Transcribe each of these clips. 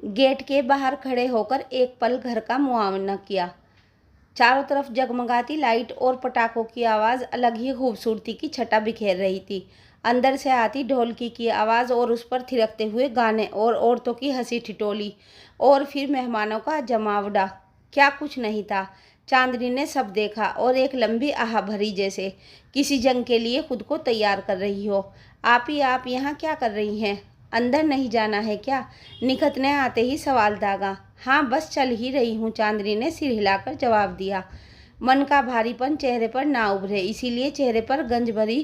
Gate के बाहर खड़े होकर एक पल घर का मुआयना किया। चारों तरफ जगमगाती लाइट और पटाखों की आवाज़ अलग ही खूबसूरती की छटा बिखेर रही थी। अंदर से आती ढोलकी की आवाज़ और उस पर थिरकते हुए गाने और औरतों की हंसी ठिठोली और फिर मेहमानों का जमावड़ा, क्या कुछ नहीं था। चांदनी ने सब देखा और एक लंबी आह भरी, जैसे किसी जंग के लिए खुद को तैयार कर रही हो। आप यहाँ क्या कर रही हैं? अंदर नहीं जाना है क्या? निखत ने आते ही सवाल दागा। हाँ, बस चल ही रही हूँ, चांदनी ने सिर हिलाकर जवाब दिया। मन का भारीपन चेहरे पर ना उभरे, इसीलिए चेहरे पर गंज भरी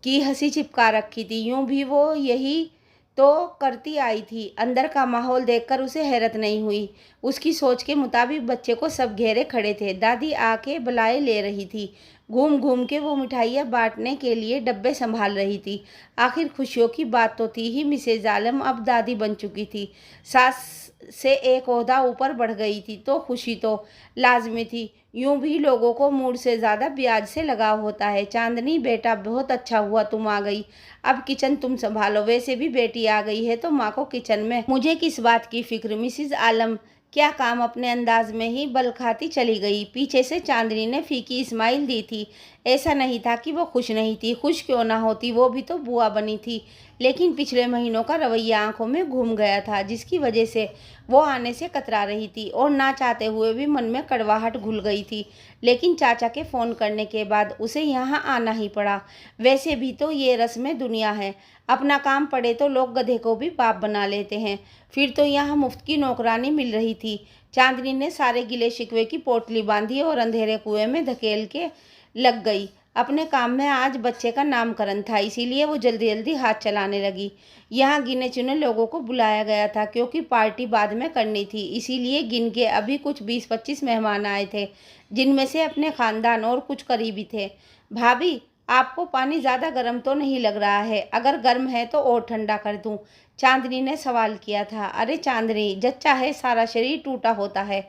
की हंसी चिपका रखी थी। यूं भी वो यही तो करती आई थी। अंदर का माहौल देखकर उसे हैरत नहीं हुई। उसकी सोच के मुताबिक बच्चे को सब घेरे खड़े थे। दादी आके बुलाए ले रही थी। घूम घूम के वो मिठाइयाँ बांटने के लिए डब्बे संभाल रही थी। आखिर खुशियों की बात तो थी ही। मिसेज आलम अब दादी बन चुकी थी। सास से एक ओहदा ऊपर बढ़ गई थी तो खुशी तो लाजमी थी। यूं भी लोगों को मूड से ज़्यादा ब्याज से लगाव होता है। चांदनी बेटा, बहुत अच्छा हुआ तुम आ गई। अब किचन तुम संभालो। वैसे भी बेटी आ गई है तो माँ को किचन में। मुझे किस बात की फिक्र, मिसिज आलम। क्या काम अपने अंदाज में ही बल खाती चली गई। पीछे से चांदनी ने फीकी स्माइल दी थी। ऐसा नहीं था कि वो खुश नहीं थी। खुश क्यों ना होती, वो भी तो बुआ बनी थी। लेकिन पिछले महीनों का रवैया आंखों में घूम गया था, जिसकी वजह से वो आने से कतरा रही थी और ना चाहते हुए भी मन में कड़वाहट घुल गई थी। लेकिन चाचा के फ़ोन करने के बाद उसे यहाँ आना ही पड़ा। वैसे भी तो ये रस्में दुनिया है। अपना काम पड़े तो लोग गधे को भी बाप बना लेते हैं। फिर तो यहाँ मुफ्त की नौकरानी मिल रही थी। चांदनी ने सारे गिले शिकवे की पोटली बांधी और अंधेरे कुएं में धकेल के लग गई। अपने काम में आज बच्चे का नामकरण था, इसीलिए वो जल्दी जल्दी हाथ चलाने लगी। यहाँ गिने चुने लोगों को बुलाया गया था क्योंकि पार्टी बाद में करनी थी, इसीलिए गिन के अभी कुछ 20-25 मेहमान आए थे, जिनमें से अपने खानदान और कुछ करीबी थे। भाभी, आपको पानी ज़्यादा गर्म तो नहीं लग रहा है? अगर गर्म है तो और ठंडा कर दूं? चांदनी ने सवाल किया था। अरे चांदनी, जच्चा है, सारा शरीर टूटा होता है,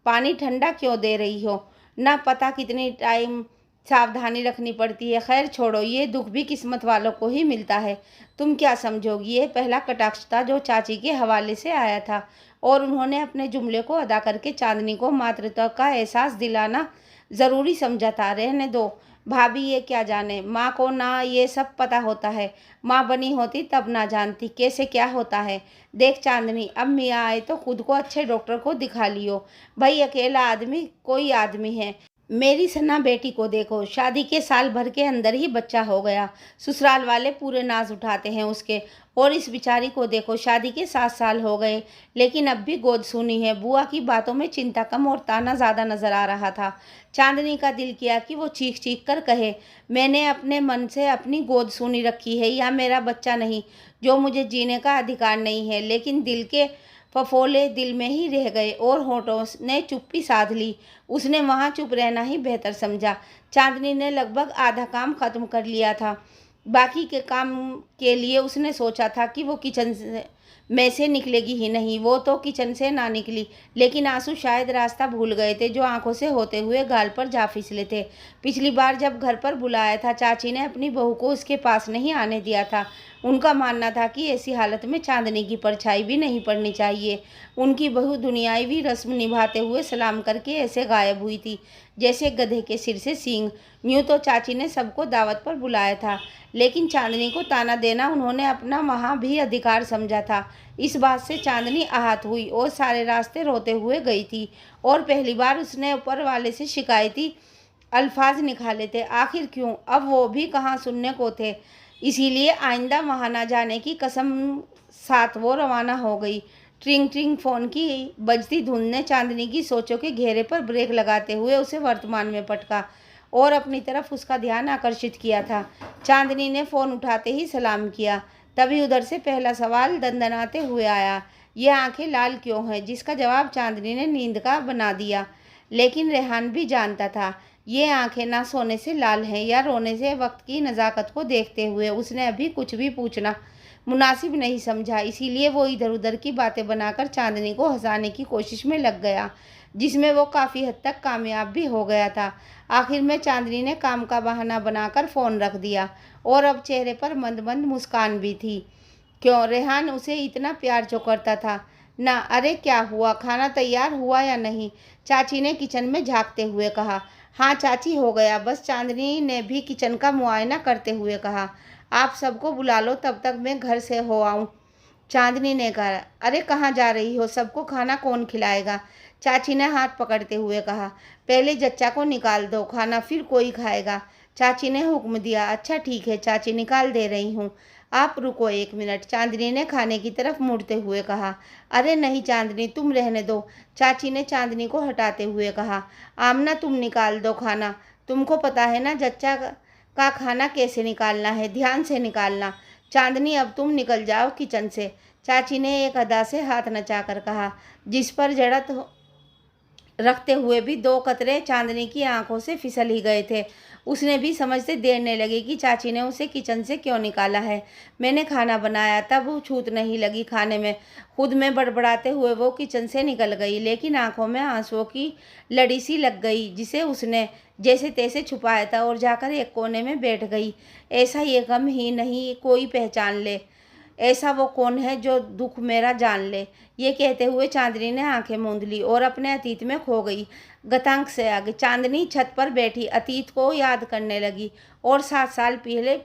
पानी ठंडा क्यों दे रही हो? ना पता कितनी टाइम सावधानी रखनी पड़ती है। खैर छोड़ो, ये दुख भी किस्मत वालों को ही मिलता है। तुम क्या समझोगी? ये पहला कटाक्ष था जो चाची के हवाले से आया था और उन्होंने अपने जुमले को अदा करके चांदनी को मातृत्व का एहसास दिलाना ज़रूरी समझा था। रहने दो भाभी, ये क्या जाने, माँ को ना ये सब पता होता है। माँ बनी होती तब ना जानती कैसे क्या होता है। देख चांदनी, अब मियाँ आए तो खुद को अच्छे डॉक्टर को दिखा लियो। भाई अकेला आदमी कोई आदमी है। मेरी सन्ना बेटी को देखो, शादी के साल भर के अंदर ही बच्चा हो गया। ससुराल वाले पूरे नाज उठाते हैं उसके। और इस बिचारी को देखो, शादी के 7 साल हो गए लेकिन अब भी गोद सूनी है। बुआ की बातों में चिंता कम और ताना ज़्यादा नजर आ रहा था। चांदनी का दिल किया कि वो चीख चीख कर कहे, मैंने अपने मन से अपनी गोद सूनी रखी है, या मेरा बच्चा नहीं जो मुझे जीने का अधिकार नहीं है। लेकिन दिल के फफोले दिल में ही रह गए और होठों ने चुप्पी साध ली। उसने वहाँ चुप रहना ही बेहतर समझा। चांदनी ने लगभग आधा काम खत्म कर लिया था। बाकी के काम के लिए उसने सोचा था कि वो किचन में से निकलेगी ही नहीं। वो तो किचन से ना निकली, लेकिन आंसू शायद रास्ता भूल गए थे जो आंखों से होते हुए गाल पर जा फिसले थे। पिछली बार जब घर पर बुलाया था, चाची ने अपनी बहू को उसके पास नहीं आने दिया था। उनका मानना था कि ऐसी हालत में चांदनी की परछाई भी नहीं पड़नी चाहिए। उनकी बहू दुनियावी रस्म निभाते हुए सलाम करके ऐसे गायब हुई थी जैसे गधे के सिर से सींग। यूँ तो चाची ने सबको दावत पर बुलाया था, लेकिन चांदनी को ताना देना उन्होंने अपना वहाँ भी अधिकार समझा था। इस बात से चांदनी आहत हुई और सारे रास्ते रोते हुए गई थी। और पहली बार उसने ऊपर वाले से शिकायती अल्फाज निकाले थे। आखिर क्यों? अब वो भी कहाँ सुनने को थे। इसीलिए आइंदा वहाँ ना जाने की कसम साथ वो रवाना हो गई। ट्रिंग ट्रिंग फ़ोन की बजती धुन ने चांदनी की सोचों के घेरे पर ब्रेक लगाते हुए उसे वर्तमान में पटका और अपनी तरफ उसका ध्यान आकर्षित किया था। चांदनी ने फ़ोन उठाते ही सलाम किया। तभी उधर से पहला सवाल दंदनाते हुए आया, ये आंखें लाल क्यों हैं? जिसका जवाब चांदनी ने नींद का बना दिया। लेकिन रेहान भी जानता था ये आंखें ना सोने से लाल हैं या रोने से। वक्त की नज़ाकत को देखते हुए उसने अभी कुछ भी पूछना मुनासिब नहीं समझा, इसीलिए वो इधर उधर की बातें बनाकर चांदनी को हंसाने की कोशिश में लग गया, जिसमें वो काफ़ी हद तक कामयाब भी हो गया था। आखिर में चांदनी ने काम का बहाना बनाकर फ़ोन रख दिया और अब चेहरे पर मंद मंद मुस्कान भी थी। क्यों? रेहान उसे इतना प्यार जो करता था, ना। अरे क्या हुआ, खाना तैयार हुआ या नहीं? चाची ने किचन में झांकते हुए कहा। हाँ चाची, हो गया बस, चांदनी ने भी किचन का मुआयना करते हुए कहा। आप सबको बुला लो, तब तक मैं घर से हो आऊँ, चांदनी ने कहा। अरे कहाँ जा रही हो, सबको खाना कौन खिलाएगा? चाची ने हाथ पकड़ते हुए कहा। पहले जच्चा को निकाल दो, खाना फिर कोई खाएगा, चाची ने हुक्म दिया। अच्छा ठीक है चाची, निकाल दे रही हूँ, आप रुको 1 मिनट, चांदनी ने खाने की तरफ मुड़ते हुए कहा। अरे नहीं चांदनी, तुम रहने दो, चाची ने चांदनी को हटाते हुए कहा। आमना तुम निकाल दो खाना, तुमको पता है ना जच्चा का खाना कैसे निकालना है, ध्यान से निकालना। चांदनी अब तुम निकल जाओ किचन से, चाची ने एक अदा से हाथ नचाकर कहा, जिस पर जड़त रखते हुए भी 2 कतरे चांदनी की आंखों से फिसल ही गए थे। उसने भी समझते देर लगी कि चाची ने उसे किचन से क्यों निकाला है। मैंने खाना बनाया, तब वो छूत नहीं लगी खाने में, खुद में बड़बड़ाते हुए वो किचन से निकल गई, लेकिन आंखों में आंसुओं की लड़ी सी लग गई, जिसे उसने जैसे तैसे छुपाया था, और जाकर एक कोने में बैठ गई। ऐसा ये गम ही नहीं कोई पहचान ले, ऐसा वो कौन है जो दुख मेरा जान ले। ये कहते हुए चांदनी ने आंखें मूंद ली और अपने अतीत में खो गई। गतांक से आगे चांदनी छत पर बैठी अतीत को याद करने लगी और 7 साल पहले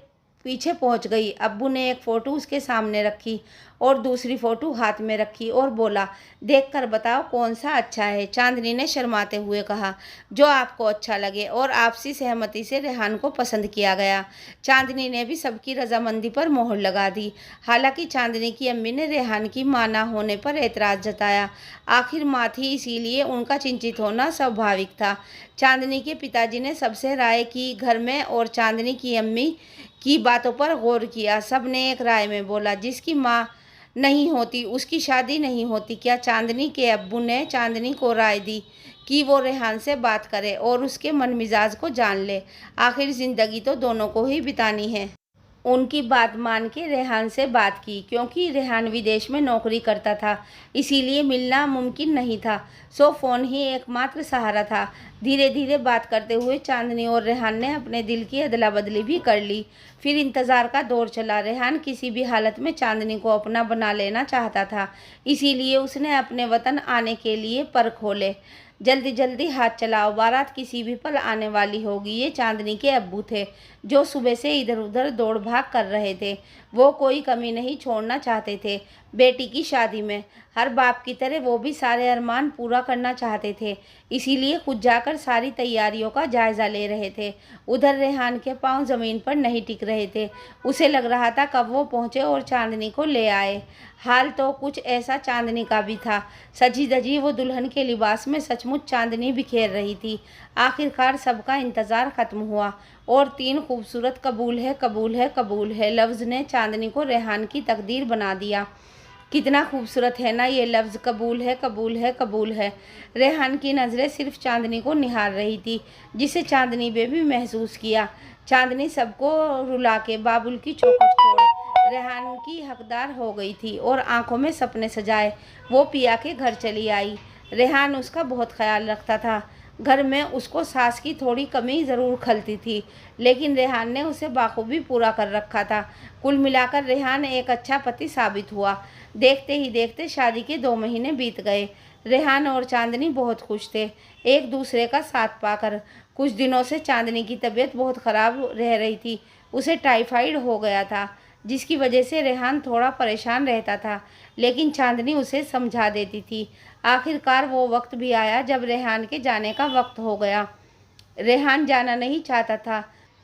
पीछे पहुंच गई। अब्बू ने एक फ़ोटो उसके सामने रखी और दूसरी फ़ोटो हाथ में रखी और बोला, देखकर बताओ कौन सा अच्छा है। चांदनी ने शर्माते हुए कहा, जो आपको अच्छा लगे, और आपसी सहमति से रेहान को पसंद किया गया। चांदनी ने भी सबकी रजामंदी पर मोहर लगा दी। हालांकि चांदनी की अम्मी ने रेहान की मां ना होने पर एतराज़ जताया। आखिर मां थी, इसीलिए उनका चिंतित होना स्वाभाविक था। चांदनी के पिताजी ने सबसे राय की घर में और चांदनी की अम्मी की बातों पर गौर किया। सब ने एक राय में बोला, जिसकी माँ नहीं होती उसकी शादी नहीं होती। क्या चांदनी के अब्बू ने चांदनी को राय दी कि वो रेहान से बात करे और उसके मन मिजाज को जान ले। आखिर ज़िंदगी तो दोनों को ही बितानी है। उनकी बात मान के रेहान से बात की, क्योंकि रेहान विदेश में नौकरी करता था, इसीलिए मिलना मुमकिन नहीं था। सो फ़ोन ही एकमात्र सहारा था। धीरे धीरे बात करते हुए चांदनी और रेहान ने अपने दिल की अदला बदली भी कर ली। फिर इंतज़ार का दौर चला। रेहान किसी भी हालत में चांदनी को अपना बना लेना चाहता था, इसीलिए उसने अपने वतन आने के लिए पर खोले। जल्दी जल्दी हाथ चलाओ, बारात किसी भी पल आने वाली होगी। ये चांदनी के अब्बू थे, जो सुबह से इधर उधर दौड़ भाग कर रहे थे। वो कोई कमी नहीं छोड़ना चाहते थे बेटी की शादी में। हर बाप की तरह वो भी सारे अरमान पूरा करना चाहते थे, इसीलिए खुद जाकर सारी तैयारियों का जायज़ा ले रहे थे। उधर रेहान के पांव ज़मीन पर नहीं टिक रहे थे। उसे लग रहा था कब वो पहुँचे और चांदनी को ले आए। हाल तो कुछ ऐसा चांदनी का भी था। सजी धजी वो दुल्हन के लिबास में सचमुच चांदनी बिखेर रही थी। आखिरकार सबका इंतज़ार ख़त्म हुआ और 3 खूबसूरत कबूल है कबूल है कबूल है लफ्ज़ ने चांदनी को रेहान की तकदीर बना दिया। कितना खूबसूरत है ना ये लफ्ज़, कबूल है कबूल है कबूल है। रेहान की नज़रें सिर्फ चांदनी को निहार रही थी, जिसे चांदनी ने भी महसूस किया। चांदनी सबको रुला के बाबुल की चौखट छोड़ रेहान की हकदार हो गई थी और आंखों में सपने सजाए वो पिया के घर चली आई। रेहान उसका बहुत ख्याल रखता था। घर में उसको सास की थोड़ी कमी ज़रूर खलती थी, लेकिन रेहान ने उसे बाखूबी पूरा कर रखा था। कुल मिलाकर रेहान एक अच्छा पति साबित हुआ। देखते ही देखते शादी के 2 महीने बीत गए। रेहान और चांदनी बहुत खुश थे एक दूसरे का साथ पाकर। कुछ दिनों से चांदनी की तबीयत बहुत ख़राब रह रही थी। उसे टाइफाइड हो गया था, जिसकी वजह से रेहान थोड़ा परेशान रहता था, लेकिन चांदनी उसे समझा देती थी। आखिरकार वो वक्त भी आया जब रेहान के जाने का वक्त हो गया। रेहान जाना नहीं चाहता था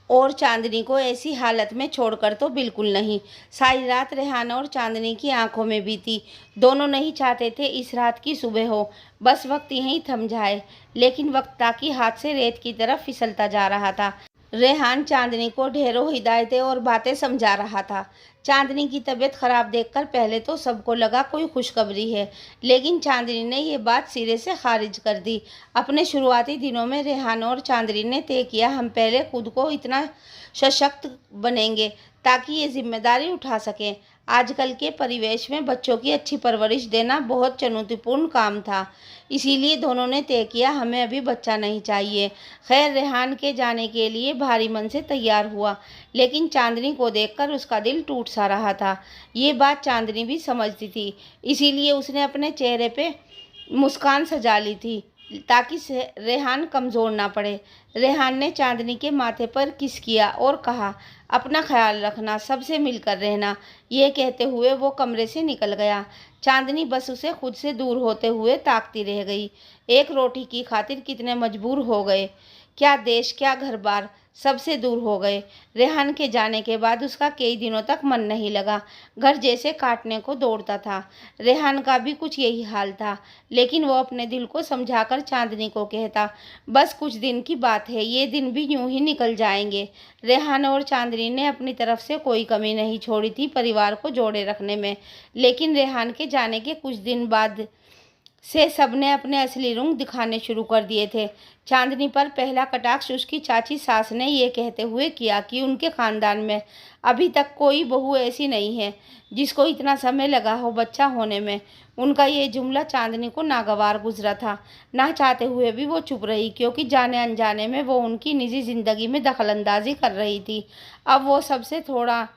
और चांदनी को ऐसी हालत में छोड़कर तो बिल्कुल नहीं। सारी रात रेहान और चांदनी की आंखों में बीती। दोनों नहीं चाहते थे इस रात की सुबह हो, बस वक्त यहीं थम जाए। लेकिन वक्त ताकि हाथ से रेत की तरफ फिसलता जा रहा था। रेहान चांदनी को ढेरों हिदायतें और बातें समझा रहा था। चांदनी की तबीयत खराब देखकर पहले तो सबको लगा कोई खुशखबरी है, लेकिन चांदनी ने ये बात सिरे से खारिज कर दी। अपने शुरुआती दिनों में रेहान और चांदनी ने तय किया, हम पहले खुद को इतना सशक्त बनेंगे ताकि ये जिम्मेदारी उठा सकें। आजकल के परिवेश में बच्चों की अच्छी परवरिश देना बहुत चुनौतीपूर्ण काम था। इसीलिए दोनों ने तय किया हमें अभी बच्चा नहीं चाहिए। खैर रेहान के जाने के लिए भारी मन से तैयार हुआ, लेकिन चांदनी को देखकर उसका दिल टूट सा रहा था। ये बात चांदनी भी समझती थी, इसीलिए उसने अपने चेहरे पे मुस्कान सजा ली थी ताकि रेहान कमज़ोर ना पड़े। रेहान ने चांदनी के माथे पर किस किया और कहा, अपना ख्याल रखना, सबसे मिलकर रहना। ये कहते हुए वो कमरे से निकल गया। चांदनी बस उसे खुद से दूर होते हुए ताकती रह गई। एक रोटी की खातिर कितने मजबूर हो गए, क्या देश क्या घर बार सबसे दूर हो गए। रेहान के जाने के बाद उसका कई दिनों तक मन नहीं लगा, घर जैसे काटने को दौड़ता था। रेहान का भी कुछ यही हाल था, लेकिन वो अपने दिल को समझाकर चांदनी को कहता, बस कुछ दिन की बात है, ये दिन भी यूं ही निकल जाएंगे। रेहान और चांदनी ने अपनी तरफ से कोई कमी नहीं छोड़ी थी परिवार को जोड़े रखने में, लेकिन रेहान के जाने के कुछ दिन बाद से सबने अपने असली रंग दिखाने शुरू कर दिए थे। चांदनी पर पहला कटाक्ष उसकी चाची सास ने ये कहते हुए किया कि उनके खानदान में अभी तक कोई बहू ऐसी नहीं है जिसको इतना समय लगा हो बच्चा होने में। उनका ये जुमला चांदनी को नागवार गुजरा था। ना चाहते हुए भी वो चुप रही, क्योंकि जाने अनजाने में वो उनकी निजी जिंदगी में दखलंदाजी कर रही थी। अब वो सबसे थोड़ा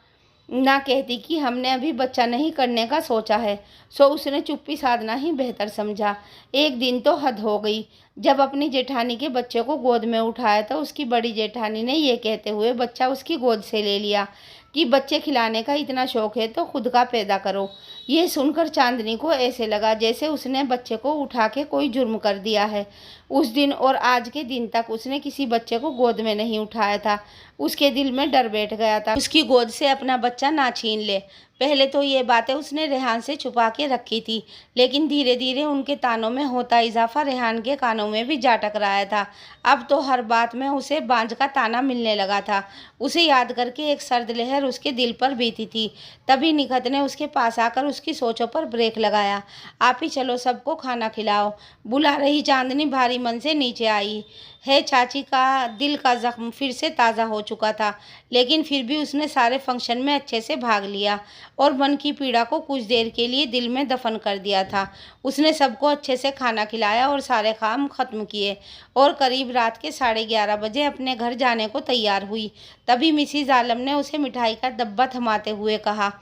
ना कहती कि हमने अभी बच्चा नहीं करने का सोचा है, सो उसने चुप्पी साधना ही बेहतर समझा। एक दिन तो हद हो गई, जब अपनी जेठानी के बच्चे को गोद में उठाया तो उसकी बड़ी जेठानी ने ये कहते हुए बच्चा उसकी गोद से ले लिया कि बच्चे खिलाने का इतना शौक है तो खुद का पैदा करो। ये सुनकर चांदनी को ऐसे लगा जैसे उसने बच्चे को उठा के कोई जुर्म कर दिया है। उस दिन और आज के दिन तक उसने किसी बच्चे को गोद में नहीं उठाया था। उसके दिल में डर बैठ गया था उसकी गोद से अपना बच्चा ना छीन ले। पहले तो ये बातें उसने रेहान से छुपा के रखी थी, लेकिन धीरे धीरे उनके तानों में होता इजाफा रेहान के कानों में भी जा टकराया था। अब तो हर बात में उसे बांझ का ताना मिलने लगा था। उसे याद करके एक सर्द लहर उसके दिल पर बीती थी। तभी निखत ने उसके पास आकर उसकी सोचों पर ब्रेक लगाया। आप ही चलो, सबको खाना खिलाओ, बुला रही चांदनी भारी मन से नीचे आई है। चाची का दिल का जख्म फिर से ताज़ा हो चुका था, लेकिन फिर भी उसने सारे फंक्शन में अच्छे से भाग लिया और मन की पीड़ा को कुछ देर के लिए दिल में दफन कर दिया था। उसने सबको अच्छे से खाना खिलाया और सारे काम ख़त्म किए और करीब रात के 11:30 बजे अपने घर जाने को तैयार हुई। तभी मिसिज आलम ने उसे मिठाई का डब्बा थमाते हुए कहा,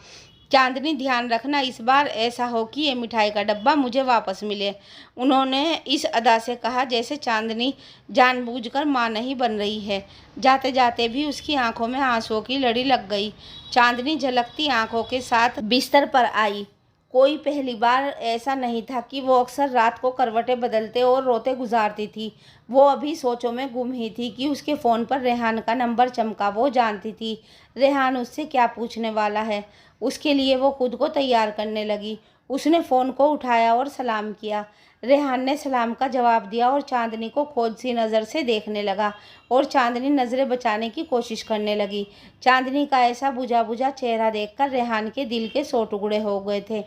चांदनी ध्यान रखना, इस बार ऐसा हो कि ये मिठाई का डब्बा मुझे वापस मिले। उन्होंने इस अदा से कहा जैसे चांदनी जानबूझकर मां नहीं बन रही है। जाते जाते भी उसकी आंखों में आंसुओं की लड़ी लग गई। चांदनी झलकती आंखों के साथ बिस्तर पर आई। कोई पहली बार ऐसा नहीं था कि वो अक्सर रात को करवटें बदलते और रोते गुजारती थी। वो अभी सोचों में गुम ही थी कि उसके फ़ोन पर रेहान का नंबर चमका। वो जानती थी रेहान उससे क्या पूछने वाला है। उसके लिए वो खुद को तैयार करने लगी। उसने फ़ोन को उठाया और सलाम किया। रेहान ने सलाम का जवाब दिया और चांदनी को खोज सी नज़र से देखने लगा और चांदनी नज़रें बचाने की कोशिश करने लगी। चांदनी का ऐसा बुझा बुझा चेहरा देखकर रेहान के दिल के 100 टुकड़े हो गए थे।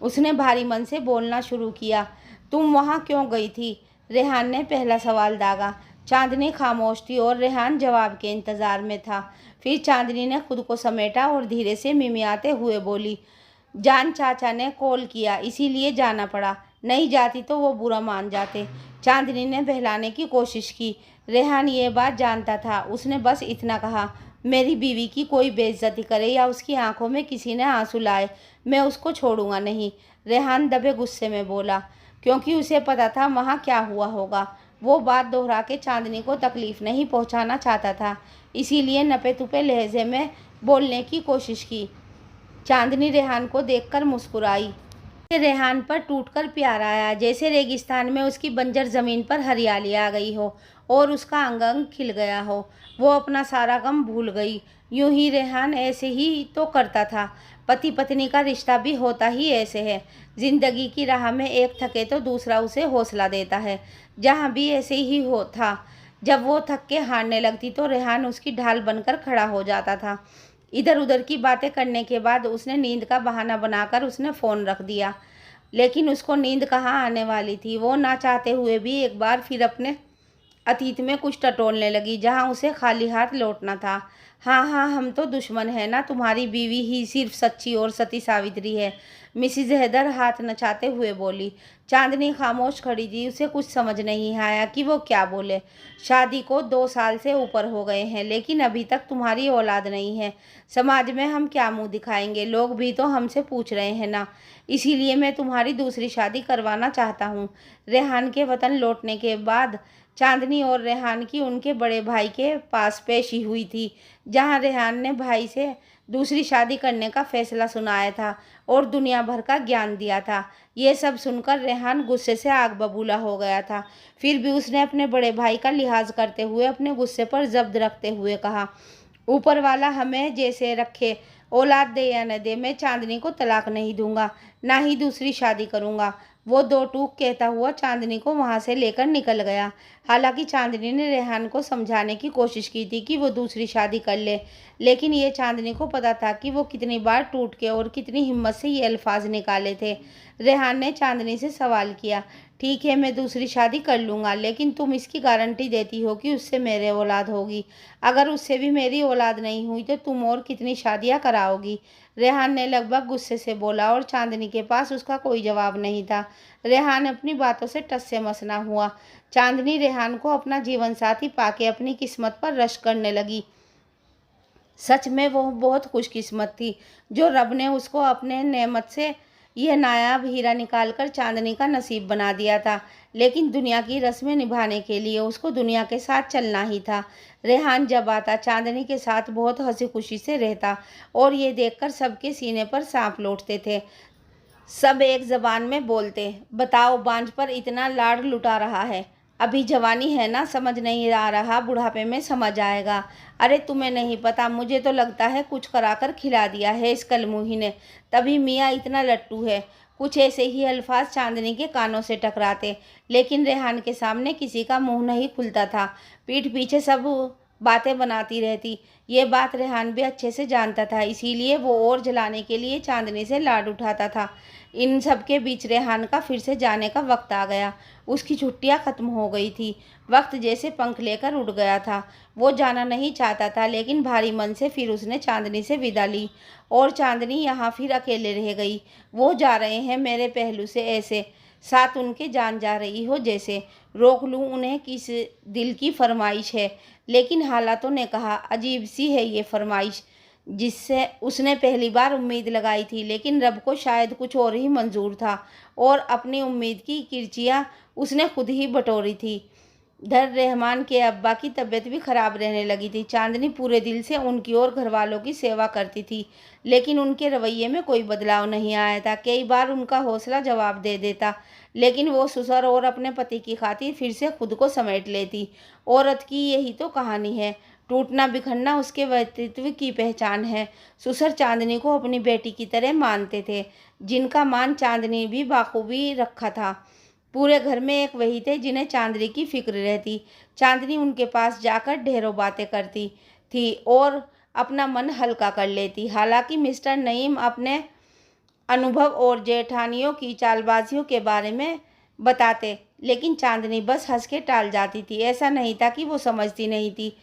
उसने भारी मन से बोलना शुरू किया, तुम वहाँ क्यों गई थी? रेहान ने पहला सवाल दागा। चांदनी खामोश थी और रेहान जवाब के इंतज़ार में था। फिर चांदनी ने खुद को समेटा और धीरे से मिमियाते हुए बोली, जान चाचा ने कॉल किया इसीलिए जाना पड़ा, नहीं जाती तो वो बुरा मान जाते। चांदनी ने बहलाने की कोशिश की। रेहान ये बात जानता था। उसने बस इतना कहा, मेरी बीवी की कोई बेइज्जती करे या उसकी आंखों में किसी ने आंसू लाए, मैं उसको छोड़ूंगा नहीं। रेहान दबे गुस्से में बोला, क्योंकि उसे पता था वहाँ क्या हुआ होगा। वो बात दोहरा के चांदनी को तकलीफ़ नहीं पहुँचाना चाहता था, इसीलिए नपे तुपे लहजे में बोलने की कोशिश की। चांदनी रेहान को देखकर मुस्कुराई। रेहान पर टूटकर प्यार आया, जैसे रेगिस्तान में उसकी बंजर ज़मीन पर हरियाली आ गई हो और उसका अंग अंग खिल गया हो। वो अपना सारा गम भूल गई। यूं ही रेहान ऐसे ही तो करता था। पति पत्नी का रिश्ता भी होता ही ऐसे है। ज़िंदगी की राह में एक थके तो दूसरा उसे हौसला देता है। जहाँ भी ऐसे ही हो था। जब वो थक के हारने लगती तो रेहान उसकी ढाल बनकर खड़ा हो जाता था। इधर उधर की बातें करने के बाद उसने नींद का बहाना बनाकर उसने फ़ोन रख दिया, लेकिन उसको नींद कहाँ आने वाली थी। वो ना चाहते हुए भी एक बार फिर अपने अतीत में कुछ टटोलने लगी, जहाँ उसे खाली हाथ लौटना था। हाँ हाँ, हम तो दुश्मन है ना, तुम्हारी बीवी ही सिर्फ सच्ची और सती सावित्री है, मिसिज हैदर हाथ नचाते हुए बोली। चांदनी खामोश खड़ी थी, उसे कुछ समझ नहीं आया कि वो क्या बोले। शादी को 2 साल से ऊपर हो गए हैं, लेकिन अभी तक तुम्हारी औलाद नहीं है। समाज में हम क्या मुंह दिखाएंगे, लोग भी तो हमसे पूछ रहे हैं ना। इसीलिए मैं तुम्हारी दूसरी शादी करवाना चाहता हूँ। रेहान के वतन लौटने के बाद चांदनी और रेहान की उनके बड़े भाई के पास पेशी हुई थी, जहां रेहान ने भाई से दूसरी शादी करने का फैसला सुनाया था और दुनिया भर का ज्ञान दिया था। ये सब सुनकर रेहान गुस्से से आग बबूला हो गया था। फिर भी उसने अपने बड़े भाई का लिहाज करते हुए अपने गुस्से पर जब्त रखते हुए कहा, ऊपर वाला हमें जैसे रखे, औलाद दे या न दे, मैं चांदनी को तलाक नहीं दूंगा, ना ही दूसरी शादी करूंगा। वो दो टूक कहता हुआ चांदनी को वहां से लेकर निकल गया। हालांकि चांदनी ने रेहान को समझाने की कोशिश की थी कि वो दूसरी शादी कर ले, लेकिन ये चांदनी को पता था कि वो कितनी बार टूट के और कितनी हिम्मत से ये अल्फाज निकाले थे। रेहान ने चांदनी से सवाल किया, ठीक है मैं दूसरी शादी कर लूँगा, लेकिन तुम इसकी गारंटी देती हो कि उससे मेरे औलाद होगी? अगर उससे भी मेरी औलाद नहीं हुई तो तुम और कितनी शादियाँ कराओगी? रेहान ने लगभग गुस्से से बोला और चांदनी के पास उसका कोई जवाब नहीं था। रेहान अपनी बातों से टस से मस ना हुआ। चांदनी रेहान को अपना जीवन साथी पाके अपनी किस्मत पर रश करने लगी। सच में वो बहुत खुशकिस्मत थी, जो रब ने उसको अपने नेमत से यह नायाब हीरा निकालकर चांदनी का नसीब बना दिया था। लेकिन दुनिया की रस्में निभाने के लिए उसको दुनिया के साथ चलना ही था। रेहान जब आता चांदनी के साथ बहुत हंसी खुशी से रहता और ये देखकर सबके सीने पर सांप लौटते थे। सब एक जबान में बोलते, बताओ बांझ पर इतना लाड़ लुटा रहा है, अभी जवानी है ना, समझ नहीं आ रहा, बुढ़ापे में समझ आएगा। अरे तुम्हें नहीं पता, मुझे तो लगता है कुछ कराकर खिला दिया है इस कलमुही ने, तभी मियाँ इतना लट्टू है। कुछ ऐसे ही अल्फाज चांदनी के कानों से टकराते, लेकिन रेहान के सामने किसी का मुंह नहीं खुलता था। पीठ पीछे सब बातें बनाती रहती। ये बात रेहान भी अच्छे से जानता था, इसीलिए वो और जलाने के लिए चांदनी से लाड उठाता था। इन सब के बीच रेहान का फिर से जाने का वक्त आ गया। उसकी छुट्टियां खत्म हो गई थी। वक्त जैसे पंख लेकर उड़ गया था। वो जाना नहीं चाहता था, लेकिन भारी मन से फिर उसने चांदनी से विदा ली और चांदनी यहाँ फिर अकेले रह गई। वो जा रहे हैं मेरे पहलू से ऐसे, साथ उनके जान जा रही हो जैसे। रोक लूँ उन्हें किस दिल की फरमाइश है, लेकिन हालातों ने कहा अजीब सी है ये फरमाइश, जिससे उसने पहली बार उम्मीद लगाई थी, लेकिन रब को शायद कुछ और ही मंजूर था और अपनी उम्मीद की किरचियाँ उसने खुद ही बटोरी थी। धर रहमान के अब्बा की तबीयत भी खराब रहने लगी थी। चांदनी पूरे दिल से उनकी और घर वालों की सेवा करती थी, लेकिन उनके रवैये में कोई बदलाव नहीं आया था। कई बार उनका हौसला जवाब दे देता, लेकिन वो ससुर और अपने पति की खातिर फिर से खुद को समेट लेती। औरत की यही तो कहानी है, टूटना बिखरना उसके व्यक्तित्व की पहचान है। ससुर चांदनी को अपनी बेटी की तरह मानते थे, जिनका मान चांदनी भी बाखूबी रखा था। पूरे घर में एक वही थे जिन्हें चांदनी की फिक्र रहती। चांदनी उनके पास जाकर ढेरों बातें करती थी और अपना मन हल्का कर लेती। हालांकि मिस्टर नईम अपने अनुभव और जेठानियों की चालबाजियों के बारे में बताते, लेकिन चांदनी बस हंस के टाल जाती थी। ऐसा नहीं था कि वो समझती नहीं थी,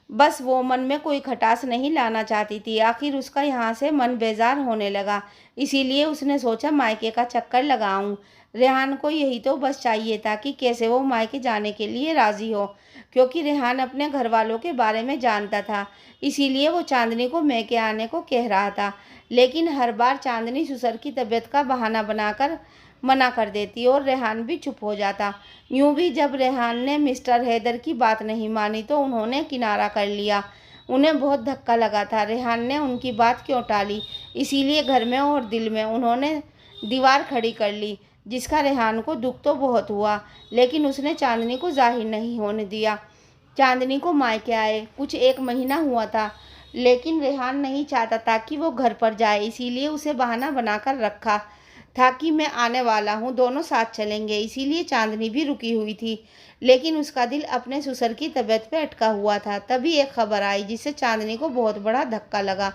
बस वो मन में कोई खटास नहीं लाना चाहती थी। आखिर उसका यहाँ से मन बेजार होने लगा, इसीलिए उसने सोचा मायके का चक्कर लगाऊं। रेहान को यही तो बस चाहिए था कि कैसे वो मायके जाने के लिए राज़ी हो, क्योंकि रेहान अपने घर वालों के बारे में जानता था, इसीलिए वो चांदनी को मैके आने को कह रहा था। लेकिन हर बार चांदनी ससुर की तबीयत का बहाना बनाकर मना कर देती और रेहान भी चुप हो जाता। यूं भी जब रेहान ने मिस्टर हैदर की बात नहीं मानी तो उन्होंने किनारा कर लिया। उन्हें बहुत धक्का लगा था रेहान ने उनकी बात क्यों टाली, इसीलिए घर में और दिल में उन्होंने दीवार खड़ी कर ली, जिसका रेहान को दुख तो बहुत हुआ, लेकिन उसने चांदनी को जाहिर नहीं होने दिया। चांदनी को मायके आए कुछ 1 महीना हुआ था, लेकिन रेहान नहीं चाहता था कि वो घर पर जाए, इसीलिए उसे बहाना बनाकर रखा था कि मैं आने वाला हूँ, दोनों साथ चलेंगे। इसीलिए चांदनी भी रुकी हुई थी, लेकिन उसका दिल अपने ससुर की तबीयत पे अटका हुआ था। तभी एक खबर आई जिससे चांदनी को बहुत बड़ा धक्का लगा।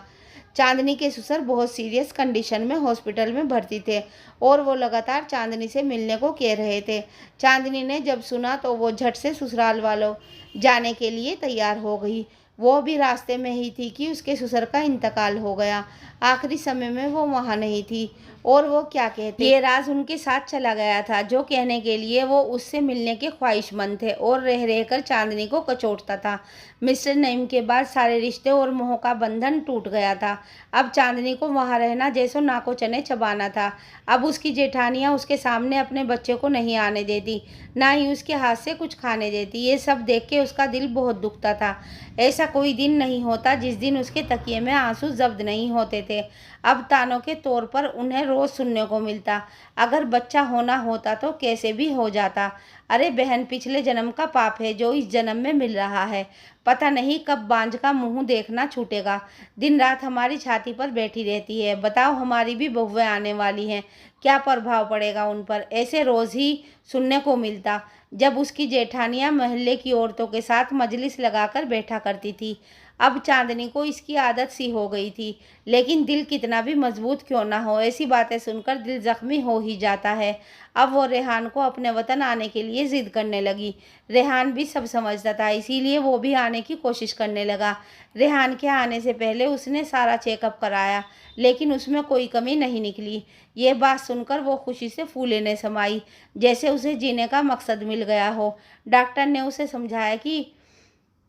चांदनी के ससुर बहुत सीरियस कंडीशन में हॉस्पिटल में भर्ती थे और वो लगातार चांदनी से मिलने को कह रहे थे। चांदनी ने जब सुना तो वो झट से ससुराल वालों जाने के लिए तैयार हो गई। वो भी रास्ते में ही थी कि उसके ससुर का इंतकाल हो गया। आखिरी समय में वो वहाँ नहीं थी और वो क्या कहते, ये राज उनके साथ चला गया था जो कहने के लिए वो उससे मिलने के ख्वाहिशमंद थे और रह रहकर चांदनी को कचोटता था। मिस्टर नईम के बाद सारे रिश्ते और मोह का बंधन टूट गया था। अब चांदनी को वहाँ रहना जैसो नाको चने चबाना था। अब उसकी जेठानियाँ उसके सामने अपने बच्चे को नहीं आने देती, ना ही उसके हाथ से कुछ खाने देती। ये सब देख के उसका दिल बहुत दुखता था। ऐसा कोई दिन नहीं होता जिस दिन उसके तकिए में आंसू जब्त नहीं होते थे। अब तानों के तौर पर उन्हें रोज़ सुनने को मिलता, अगर बच्चा होना होता तो कैसे भी हो जाता। अरे बहन, पिछले जन्म का पाप है जो इस जन्म में मिल रहा है। पता नहीं कब बांझ का मुंह देखना छूटेगा। दिन रात हमारी छाती पर बैठी रहती है। बताओ, हमारी भी बहुएं आने वाली हैं, क्या प्रभाव पड़ेगा उन पर। ऐसे रोज़ ही सुनने को मिलता जब उसकी जेठानियाँ मोहल्ले की औरतों के साथ मजलिस लगाकर बैठा करती थी। अब चांदनी को इसकी आदत सी हो गई थी, लेकिन दिल कितना भी मजबूत क्यों ना हो, ऐसी बातें सुनकर दिल जख्मी हो ही जाता है। अब वो रेहान को अपने वतन आने के लिए ज़िद करने लगी। रेहान भी सब समझता था, इसीलिए वो भी आने की कोशिश करने लगा। रेहान के आने से पहले उसने सारा चेकअप कराया, लेकिन उसमें कोई कमी नहीं निकली। ये बात सुनकर वो खुशी से फूले न समाई, जैसे उसे जीने का मकसद मिल गया हो। डॉक्टर ने उसे समझाया कि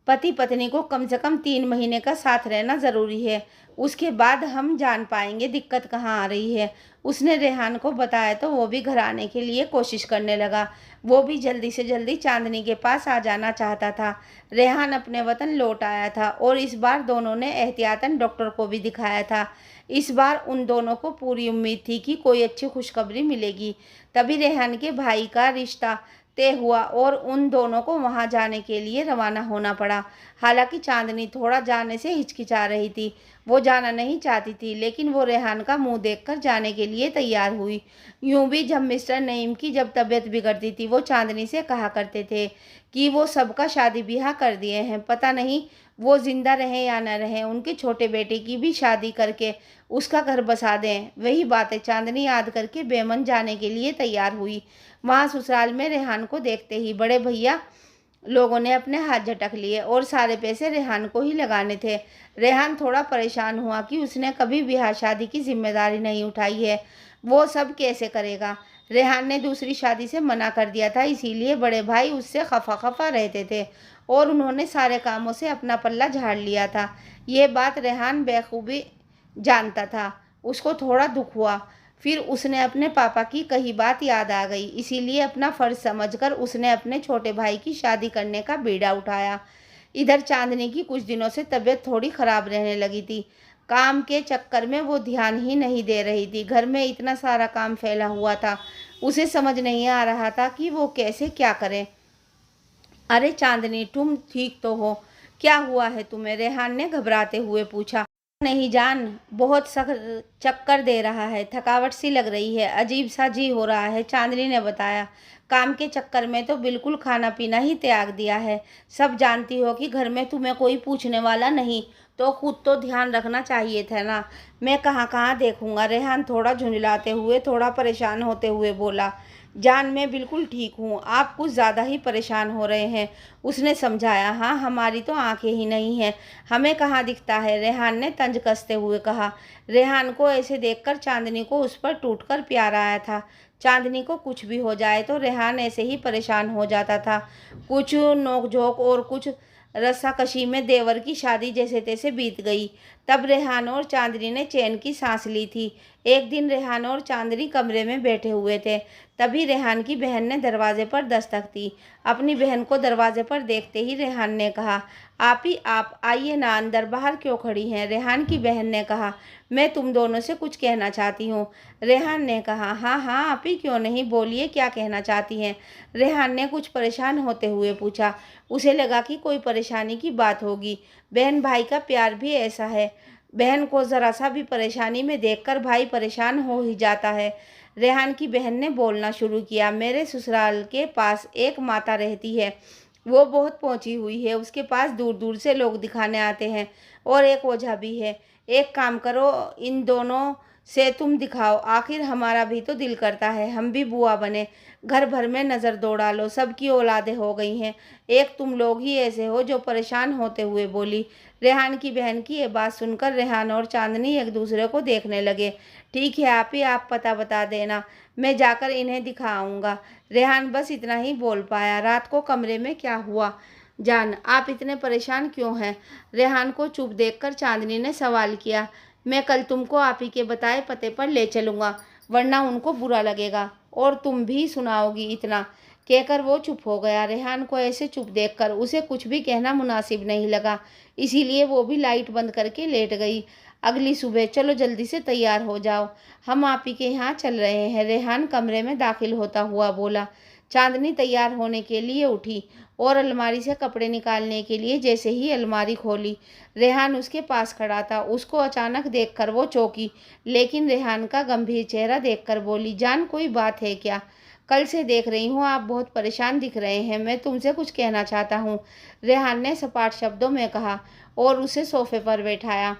पति पत्नी को कम से कम 3 महीने का साथ रहना ज़रूरी है, उसके बाद हम जान पाएंगे दिक्कत कहाँ आ रही है। उसने रेहान को बताया तो वो भी घर आने के लिए कोशिश करने लगा। वो भी जल्दी से जल्दी चांदनी के पास आ जाना चाहता था। रेहान अपने वतन लौट आया था और इस बार दोनों ने एहतियातन डॉक्टर को भी दिखाया था। इस बार उन दोनों को पूरी उम्मीद थी कि कोई अच्छी खुशखबरी मिलेगी। तभी रेहान के भाई का रिश्ता तय हुआ और उन दोनों को वहां जाने के लिए रवाना होना पड़ा। हालांकि चांदनी थोड़ा जाने से हिचकिचा रही थी, वो जाना नहीं चाहती थी, लेकिन वो रेहान का मुंह देखकर जाने के लिए तैयार हुई। यूं भी जब मिस्टर नईम की जब तबीयत बिगड़ती थी, वो चांदनी से कहा करते थे कि वो सबका शादी ब्याह कर दिए हैं, पता नहीं वो जिंदा रहे या न रहे, उनके छोटे बेटे की भी शादी करके उसका घर बसा दें। वही बातें चांदनी याद करके बेमन जाने के लिए तैयार हुई। वहाँ ससुराल में रेहान को देखते ही बड़े भैया लोगों ने अपने हाथ झटक लिए और सारे पैसे रेहान को ही लगाने थे। रेहान थोड़ा परेशान हुआ कि उसने कभी ब्याह शादी की जिम्मेदारी नहीं उठाई है, वो सब कैसे करेगा। रेहान ने दूसरी शादी से मना कर दिया था, इसीलिए बड़े भाई उससे खफा खफा रहते थे और उन्होंने सारे कामों से अपना पल्ला झाड़ लिया था। ये बात रेहान बेखूबी जानता था। उसको थोड़ा दुख हुआ, फिर उसने अपने पापा की कही बात याद आ गई, इसीलिए अपना फर्ज समझकर उसने अपने छोटे भाई की शादी करने का बीड़ा उठाया। इधर चांदनी की कुछ दिनों से तबीयत थोड़ी खराब रहने लगी थी। काम के चक्कर में वो ध्यान ही नहीं दे रही थी। घर में इतना सारा काम फैला हुआ था, उसे समझ नहीं आ रहा था कि वो कैसे क्या करे। अरे चांदनी, तुम ठीक तो हो? क्या हुआ है तुम्हें? रेहान ने घबराते हुए पूछा। नहीं जान, बहुत सख्त चक्कर दे रहा है, थकावट सी लग रही है, अजीब सा जी हो रहा है, चांदनी ने बताया। काम के चक्कर में तो बिल्कुल खाना पीना ही त्याग दिया है। सब जानती हो कि घर में तुम्हें कोई पूछने वाला नहीं, तो खुद तो ध्यान रखना चाहिए था ना। मैं कहाँ कहाँ देखूंगा। रेहान थोड़ा झुंझलाते हुए, थोड़ा परेशान होते हुए बोला। जान, मैं बिल्कुल ठीक हूँ, आप कुछ ज़्यादा ही परेशान हो रहे हैं, उसने समझाया। हाँ, हमारी तो आंखें ही नहीं हैं, हमें कहाँ दिखता है, रेहान ने तंज कसते हुए कहा। रेहान को ऐसे देखकर चांदनी को उस पर टूटकर प्यार आया था। चांदनी को कुछ भी हो जाए तो रेहान ऐसे ही परेशान हो जाता था। कुछ नोकझोंक और कुछ रस्साकशी में देवर की शादी जैसे तैसे बीत गई। तब रेहान और चांदनी ने चैन की सांस ली थी। एक दिन रेहान और चांदनी कमरे में बैठे हुए थे, तभी रेहान की बहन ने दरवाजे पर दस्तक दी। अपनी बहन को दरवाजे पर देखते ही रेहान ने कहा, आप आइए ना अंदर, बाहर क्यों खड़ी हैं? रेहान की बहन ने कहा, मैं तुम दोनों से कुछ कहना चाहती हूँ। रेहान ने कहा, हाँ हाँ आपी, क्यों नहीं, बोलिए क्या कहना चाहती हैं? रेहान ने कुछ परेशान होते हुए पूछा। उसे लगा कि कोई परेशानी की बात होगी। बहन भाई का प्यार भी ऐसा है, बहन को ज़रा सा भी परेशानी में देखकर भाई परेशान हो ही जाता है। रेहान की बहन ने बोलना शुरू किया। मेरे ससुराल के पास एक माता रहती है, वो बहुत पहुंची हुई है, उसके पास दूर दूर से लोग दिखाने आते हैं और एक ओझा भी है। एक काम करो, इन दोनों से तुम दिखाओ, आखिर हमारा भी तो दिल करता है हम भी बुआ बने, घर भर में नज़र दौड़ा लो, सबकी औलादें हो गई हैं, एक तुम लोग ही ऐसे हो। जो परेशान होते हुए बोली। रेहान की बहन की ये बात सुनकर रेहान और चांदनी एक दूसरे को देखने लगे। ठीक है आप ही, आप पता बता देना, मैं जाकर इन्हें दिखाऊंगा। रेहान बस इतना ही बोल पाया। रात को कमरे में क्या हुआ जान, आप इतने परेशान क्यों हैं? रेहान को चुप देखकर चांदनी ने सवाल किया। मैं कल तुमको आप ही के बताए पते पर ले चलूँगा, वरना उनको बुरा लगेगा और तुम भी सुनाओगी। इतना कहकर वो चुप हो गया। रेहान को ऐसे चुप देखकर उसे कुछ भी कहना मुनासिब नहीं लगा, इसीलिए वो भी लाइट बंद करके लेट गई। अगली सुबह चलो जल्दी से तैयार हो जाओ, हम आप ही के यहाँ चल रहे हैं, रेहान कमरे में दाखिल होता हुआ बोला। चांदनी तैयार होने के लिए उठी और अलमारी से कपड़े निकालने के लिए जैसे ही अलमारी खोली, रेहान उसके पास खड़ा था। उसको अचानक देखकर वो चौंकी, लेकिन रेहान का गंभीर चेहरा देखकर बोली, जान कोई बात है क्या? कल से देख रही हूँ आप बहुत परेशान दिख रहे हैं, मैं तुमसे कुछ कहना चाहता हूँ, रेहान ने सपाट शब्दों में कहा और उसे सोफे पर बैठाया।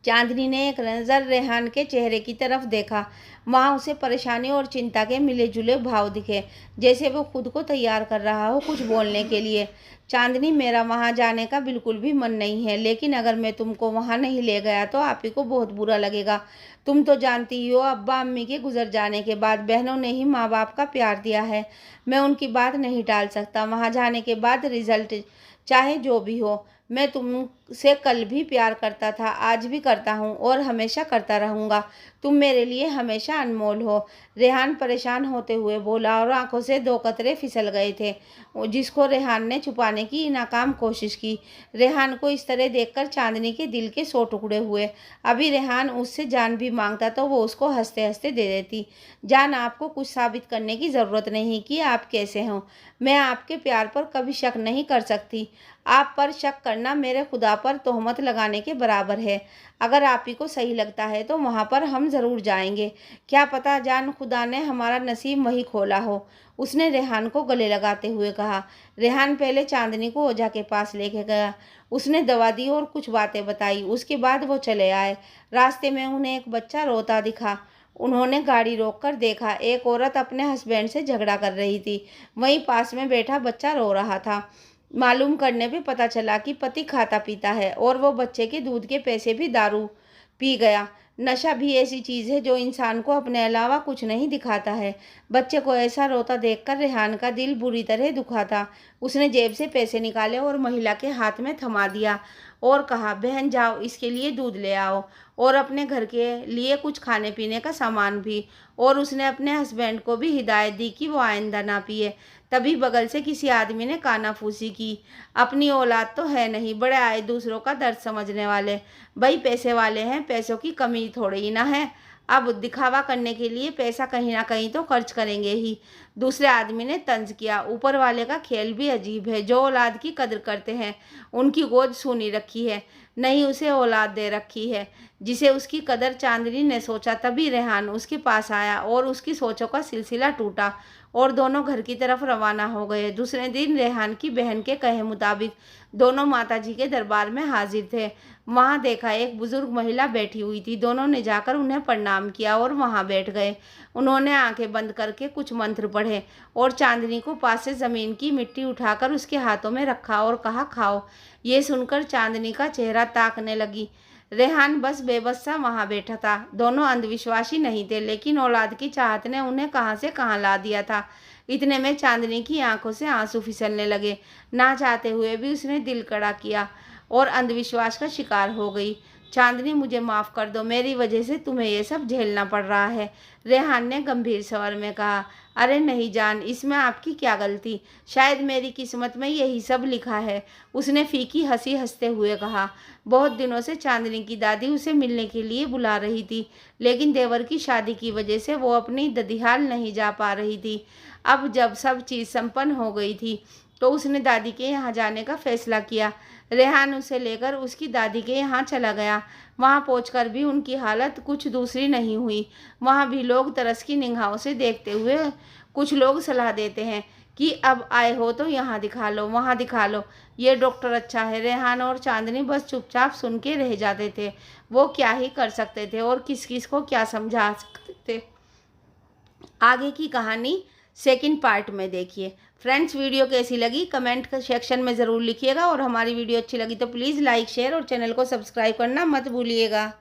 चांदनी ने एक नज़र रेहान के चेहरे की तरफ देखा। वहाँ उसे परेशानी और चिंता के मिले जुले भाव दिखे, जैसे वो खुद को तैयार कर रहा हो कुछ बोलने के लिए। चांदनी, मेरा वहाँ जाने का बिल्कुल भी मन नहीं है, लेकिन अगर मैं तुमको वहाँ नहीं ले गया तो आप ही को बहुत बुरा लगेगा। तुम तो जानती ही हो, अब्बा अम्मी के गुजर जाने के बाद बहनों ने ही माँ बाप का प्यार दिया है। मैं उनकी बात नहीं टाल सकता। वहाँ जाने के बाद रिजल्ट चाहे जो भी हो, मैं तुमसे कल भी प्यार करता था, आज भी करता हूँ और हमेशा करता रहूँगा। तुम मेरे लिए हमेशा अनमोल हो। रेहान परेशान होते हुए बोला और आंखों से दो कतरे फिसल गए थे, जिसको रेहान ने छुपाने की नाकाम कोशिश की। रेहान को इस तरह देखकर चांदनी के दिल के 100 टुकड़े हुए। अभी रेहान उससे जान भी मांगता तो वो उसको हंसते हंसते दे देती। जान, आपको कुछ साबित करने की ज़रूरत नहीं कि आप कैसे हो। मैं आपके प्यार पर कभी शक नहीं कर सकती। आप पर शक करना मेरे खुदा पर तोहमत लगाने के बराबर है। अगर आप ही को सही लगता है तो वहाँ पर हम ज़रूर जाएंगे। क्या पता जान, खुदा ने हमारा नसीब वही खोला हो, उसने रेहान को गले लगाते हुए कहा। रेहान पहले चांदनी को ओझा के पास लेके गया। उसने दवा दी और कुछ बातें बताई। उसके बाद वो चले आए। रास्ते में उन्हें एक बच्चा रोता दिखा। उन्होंने गाड़ी रोककर देखा, एक औरत अपने हस्बैंड से झगड़ा कर रही थी। वहीं पास में बैठा बच्चा रो रहा था। मालूम करने पे पता चला कि पति खाता पीता है और वो बच्चे के दूध के पैसे भी दारू पी गया। नशा भी ऐसी चीज़ है जो इंसान को अपने अलावा कुछ नहीं दिखाता है। बच्चे को ऐसा रोता देखकर रेहान का दिल बुरी तरह दुखा था। उसने जेब से पैसे निकाले और महिला के हाथ में थमा दिया और कहा, बहन जाओ, इसके लिए दूध ले आओ और अपने घर के लिए कुछ खाने पीने का सामान भी। और उसने अपने हस्बैंड को भी हिदायत दी कि वो आइंदा ना पिए। तभी बगल से किसी आदमी ने कानाफूसी की, अपनी औलाद तो है नहीं, बड़े आए दूसरों का दर्द समझने वाले। भाई पैसे वाले हैं, पैसों की कमी थोड़ी ही ना है। अब दिखावा करने के लिए पैसा कहीं ना कहीं तो खर्च करेंगे ही। दूसरे आदमी ने तंज किया, ऊपर वाले का खेल भी अजीब है। जो औलाद की कदर करते हैं उनकी गोद सूनी रखी है, नहीं उसे औलाद दे रखी है जिसे उसकी कदर। चांदनी ने सोचा। तभी रेहान उसके पास आया और उसकी सोचों का सिलसिला टूटा और दोनों घर की तरफ रवाना हो गए। दूसरे दिन रेहान की बहन के कहे मुताबिक दोनों माताजी के दरबार में हाजिर थे। वहां देखा, एक बुजुर्ग महिला बैठी हुई थी। दोनों ने जाकर उन्हें प्रणाम किया और वहां बैठ गए। उन्होंने आंखें बंद करके कुछ मंत्र पढ़े और चांदनी को पास से जमीन की मिट्टी उठाकर उसके हाथों में रखा और कहा, खाओ। ये सुनकर चांदनी का चेहरा ताकने लगी। रेहान बस बेबस सा वहाँ बैठा था। दोनों अंधविश्वासी नहीं थे, लेकिन औलाद की चाहत ने उन्हें कहाँ से कहाँ ला दिया था। इतने में चांदनी की आंखों से आंसू फिसलने लगे। ना चाहते हुए भी उसने दिल कड़ा किया और अंधविश्वास का शिकार हो गई। चांदनी, मुझे माफ़ कर दो, मेरी वजह से तुम्हें ये सब झेलना पड़ रहा है, रेहान ने गंभीर स्वर में कहा। अरे नहीं जान, इसमें आपकी क्या गलती, शायद मेरी किस्मत में यही सब लिखा है, उसने फीकी हंसी हंसते हुए कहा। बहुत दिनों से चांदनी की दादी उसे मिलने के लिए बुला रही थी, लेकिन देवर की शादी की वजह से वो अपनी ददिहाल नहीं जा पा रही थी। अब जब सब चीज़ संपन्न हो गई थी तो उसने दादी के यहाँ जाने का फैसला किया। रेहान उसे लेकर उसकी दादी के यहाँ चला गया। वहाँ पहुंचकर भी उनकी हालत कुछ दूसरी नहीं हुई। वहाँ भी लोग तरस की निगाहों से देखते हुए। कुछ लोग सलाह देते हैं कि अब आए हो तो यहाँ दिखा लो, वहाँ दिखा लो, ये डॉक्टर अच्छा है। रेहान और चांदनी बस चुपचाप सुन के रह जाते थे। वो क्या ही कर सकते थे और किस किस को क्या समझा सकते थे। आगे की कहानी सेकंड पार्ट में देखिए। फ्रेंड्स, वीडियो कैसी लगी कमेंट सेक्शन में ज़रूर लिखिएगा और हमारी वीडियो अच्छी लगी तो प्लीज़ लाइक शेयर और चैनल को सब्सक्राइब करना मत भूलिएगा।